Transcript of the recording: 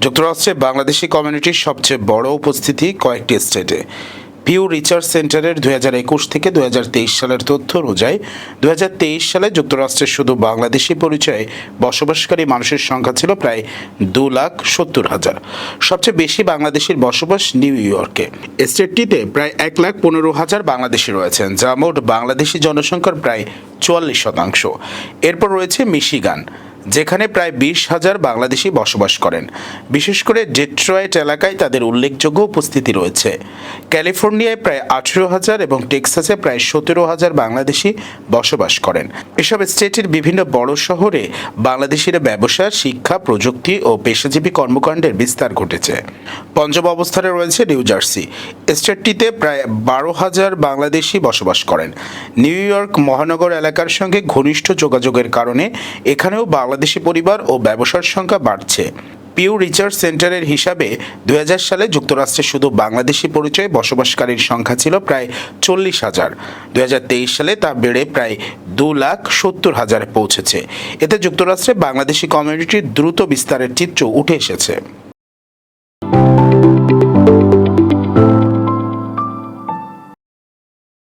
যুক্তরাষ্ট্রে বাংলাদেশি কমিউনিটির সবচেয়ে বড় উপস্থিতি কয়েকটি স্টেটে। পিউ রিসার্চ সেন্টারের 2021 থেকে 2023 সালের তথ্য অনুযায়ী 2023 সালে যুক্তরাষ্ট্রে শুধু বাংলাদেশি পরিচয়ে বসবাসকারী মানুষের সংখ্যা ছিল প্রায় 2,70,000। সবচেয়ে বেশি বাংলাদেশির বসবাস নিউ ইয়র্কে। স্টেটটিতে প্রায় 1,15,000 বাংলাদেশি রয়েছেন, যা মোট বাংলাদেশি জনসংখ্যার প্রায় 44%। এরপর রয়েছে মিশিগান, যেখানে প্রায় 20,000 বাংলাদেশি বসবাস করেন। বিশেষ করে ডেট্রয়েট এলাকায় তাদের উল্লেখযোগ্য উপস্থিতি রয়েছে। ক্যালিফোর্নিয়ায় প্রায় 18,000 এবং টেক্সাসে প্রায় 17,000 বাংলাদেশি বসবাস করেন। এসব স্টেটের বিভিন্ন বড় শহরে বাংলাদেশিরা ব্যবসা, শিক্ষা, প্রযুক্তি ও পেশাজীবী কর্মকাণ্ডের বিস্তার ঘটেছে। পঞ্চম অবস্থানে রয়েছে নিউ জার্সি। স্টেটটিতে প্রায় 12,000 বাংলাদেশি বসবাস করেন। নিউ ইয়র্ক মহানগর এলাকার সঙ্গে ঘনিষ্ঠ যোগাযোগের কারণে এখানেও বাংলাদেশি পরিবার ও ব্যবসার সংখ্যা বাড়ছে। পিউ রিসার্চ সেন্টারের হিসাবে 2000 সালে যুক্তরাষ্ট্রে শুধু বাংলাদেশি পরিচয়ে বসবাসকারীর সংখ্যা ছিল প্রায় 40,000। 2023 সালে তা বেড়ে প্রায় 2,70,000 পৌঁছেছে। এতে যুক্তরাষ্ট্রে বাংলাদেশি কমিউনিটির দ্রুত বিস্তারের চিত্র উঠে এসেছে।